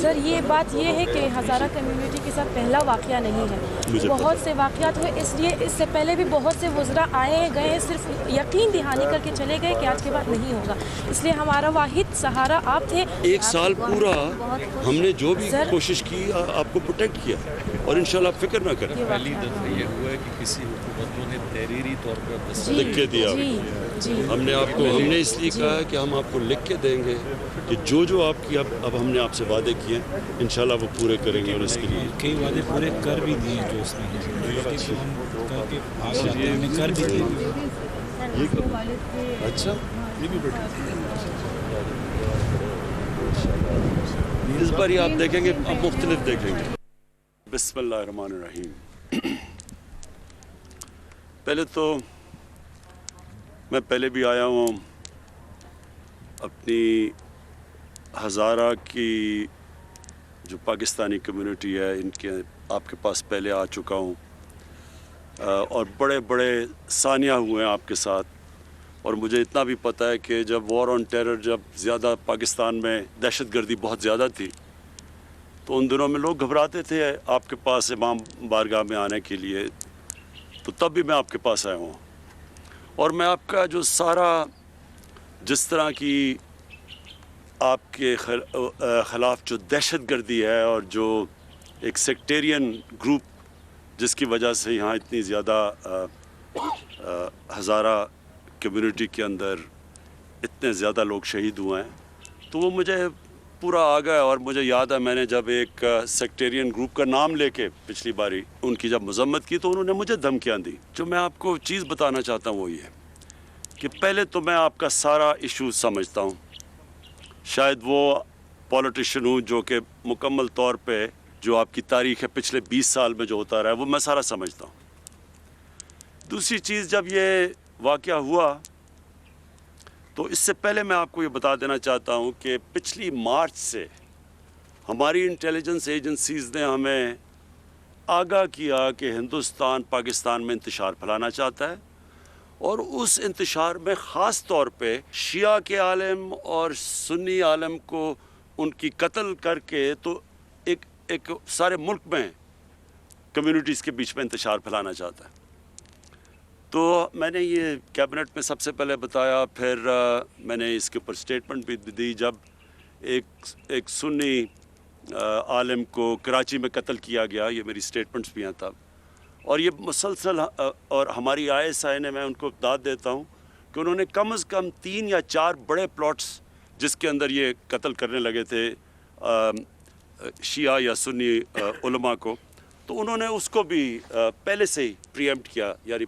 سر یہ بات یہ ہے کہ ہزارہ کمیونٹی کے ساتھ پہلا واقعہ نہیں ہے، بہت سے واقعات ہوئے، اس لیے اس سے پہلے بھی بہت سے وزراء آئے ہیں گئے ہیں، صرف یقین دہانی کر کے چلے گئے کہ آج کے بعد نہیں ہوگا، اس لیے ہمارا واحد سہارا آپ تھے۔ ایک سال پورا ہم نے جو بھی کوشش کی آپ کو پروٹیکٹ کیا، اور انشاءاللہ آپ فکر نہ کریں۔ پہلی دفعہ یہ ہوا ہے کہ کسی حکومتوں نے تحریری طور پر لکھ کے دیا، ہم نے آپ کو، ہم نے اس لیے کہا کہ ہم آپ کو لکھ کے دیں گے کہ جو آپ کی اب ہم نے آپ سے وعدے کیے ہیں انشاءاللہ وہ پورے کریں گے، اور اس کے لیے کئی وعدے پورے کر بھی دیے جو اس میں کر بھی دیے۔ اچھا یہ بھی بیٹا اس بار یہ آپ دیکھیں گے، اب مختلف دیکھیں گے۔ بسم اللہ الرحمن الرحیم۔ پہلے تو میں پہلے بھی آیا ہوں، اپنی ہزارہ کی جو پاکستانی کمیونٹی ہے ان کے آپ کے پاس پہلے آ چکا ہوں، اور بڑے بڑے ثانیہ ہوئے ہیں آپ کے ساتھ، اور مجھے اتنا بھی پتہ ہے کہ جب وار آن ٹیرر، جب زیادہ پاکستان میں دہشت گردی بہت زیادہ تھی، تو ان دنوں میں لوگ گھبراتے تھے آپ کے پاس امام بارگاہ میں آنے کے لیے، تو تب بھی میں آپ کے پاس آیا ہوں، اور میں آپ کا جو سارا جس طرح کی آپ کے خلاف جو دہشت گردی ہے اور جو ایک سیکٹیرین گروپ جس کی وجہ سے یہاں اتنی زیادہ ہزارہ کمیونٹی کے اندر اتنے زیادہ لوگ شہید ہوئے ہیں، تو وہ مجھے پورا آ گیا، اور مجھے یاد ہے میں نے جب ایک سیکٹیرین گروپ کا نام لے کے پچھلی باری ان کی جب مذمت کی تو انہوں نے مجھے دھمکیاں دی۔ جو میں آپ کو چیز بتانا چاہتا ہوں وہ یہ کہ پہلے تو میں آپ کا سارا ایشو سمجھتا ہوں، شاید وہ پولیٹیشین ہوں جو کہ مکمل طور پہ جو آپ کی تاریخ ہے پچھلے 20 سال میں جو ہوتا رہا ہے وہ میں سارا سمجھتا ہوں۔ دوسری چیز، جب یہ واقعہ ہوا تو اس سے پہلے میں آپ کو یہ بتا دینا چاہتا ہوں کہ پچھلی مارچ سے ہماری انٹیلیجنس ایجنسیز نے ہمیں آگاہ کیا کہ ہندوستان پاکستان میں انتشار پھیلانا چاہتا ہے، اور اس انتشار میں خاص طور پہ شیعہ کے عالم اور سنی عالم کو ان کی قتل کر کے تو ایک سارے ملک میں کمیونٹیز کے بیچ میں انتشار پھیلانا چاہتا ہے۔ تو میں نے یہ کیبنٹ میں سب سے پہلے بتایا، پھر میں نے اس کے اوپر سٹیٹمنٹ بھی دی جب ایک سنی عالم کو کراچی میں قتل کیا گیا، یہ میری سٹیٹمنٹس بھی ہیں تب، اور یہ مسلسل، اور ہماری ISI نے، میں ان کو داد دیتا ہوں کہ انہوں نے کم از کم 3 یا 4 بڑے پلاٹس جس کے اندر یہ قتل کرنے لگے تھے شیعہ یا سنی علماء کو، تو انہوں نے اس کو بھی پہلے سے ہی پریمپٹ کیا، یعنی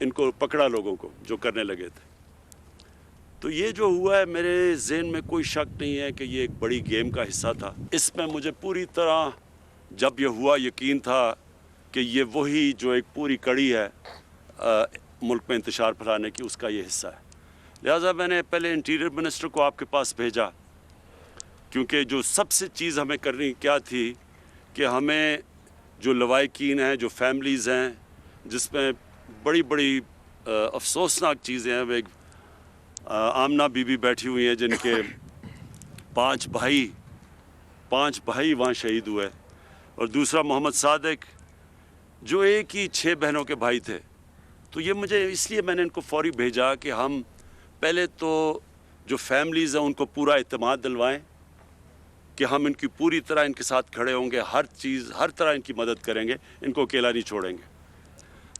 ان کو پکڑا لوگوں کو جو کرنے لگے تھے۔ تو یہ جو ہوا ہے میرے ذہن میں کوئی شک نہیں ہے کہ یہ ایک بڑی گیم کا حصہ تھا، اس میں مجھے پوری طرح جب یہ ہوا یقین تھا کہ یہ وہی جو ایک پوری کڑی ہے ملک میں انتشار پھیلانے کی، اس کا یہ حصہ ہے۔ لہٰذا میں نے پہلے انٹیریئر منسٹر کو آپ کے پاس بھیجا، کیونکہ جو سب سے چیز ہمیں کرنی کیا تھی کہ ہمیں جو لواحقین ہیں، جو فیملیز ہیں جس میں بڑی بڑی افسوسناک چیزیں ہیں، وہ ایک آمنہ بی بی بیٹھی ہوئی ہیں جن کے 5 بھائی وہاں شہید ہوئے، اور دوسرا محمد صادق جو ایک ہی 6 بہنوں کے بھائی تھے۔ تو یہ مجھے اس لیے میں نے ان کو فوری بھیجا کہ ہم پہلے تو جو فیملیز ہیں ان کو پورا اعتماد دلوائیں کہ ہم ان کی پوری طرح ان کے ساتھ کھڑے ہوں گے، ہر طرح ان کی مدد کریں گے، ان کو اکیلا نہیں چھوڑیں گے۔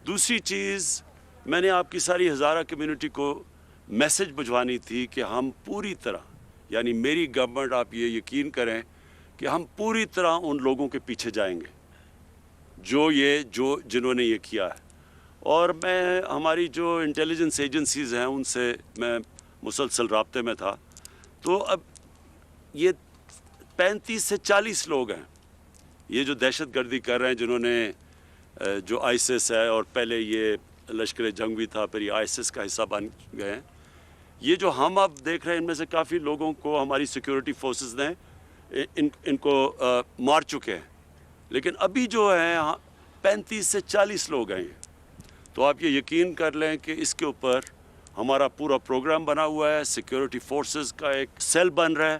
دوسری چیز، میں نے آپ کی ساری ہزارہ کمیونٹی کو میسج بھجوانی تھی کہ ہم پوری طرح، یعنی میری گورنمنٹ، آپ یہ یقین کریں کہ ہم پوری طرح ان لوگوں کے پیچھے جائیں گے جنہوں نے یہ کیا ہے، اور میں ہماری جو انٹیلیجنس ایجنسیز ہیں ان سے میں مسلسل رابطے میں تھا۔ تو اب یہ 35 سے 40 لوگ ہیں یہ جو دہشت گردی کر رہے ہیں، جنہوں نے جو ISIS ہے، اور پہلے یہ لشکر جنگ بھی تھا، پھر یہ ISIS کا حصہ بن گئے ہیں۔ یہ جو ہم اب دیکھ رہے ہیں ان میں سے کافی لوگوں کو ہماری سیکیورٹی فورسز نے ان کو مار چکے ہیں، لیکن ابھی جو ہیں 35 سے 40 لوگ ہیں یہ۔ تو آپ یہ یقین کر لیں کہ اس کے اوپر ہمارا پورا پروگرام بنا ہوا ہے، سیکیورٹی فورسز کا ایک سیل بن رہا ہے،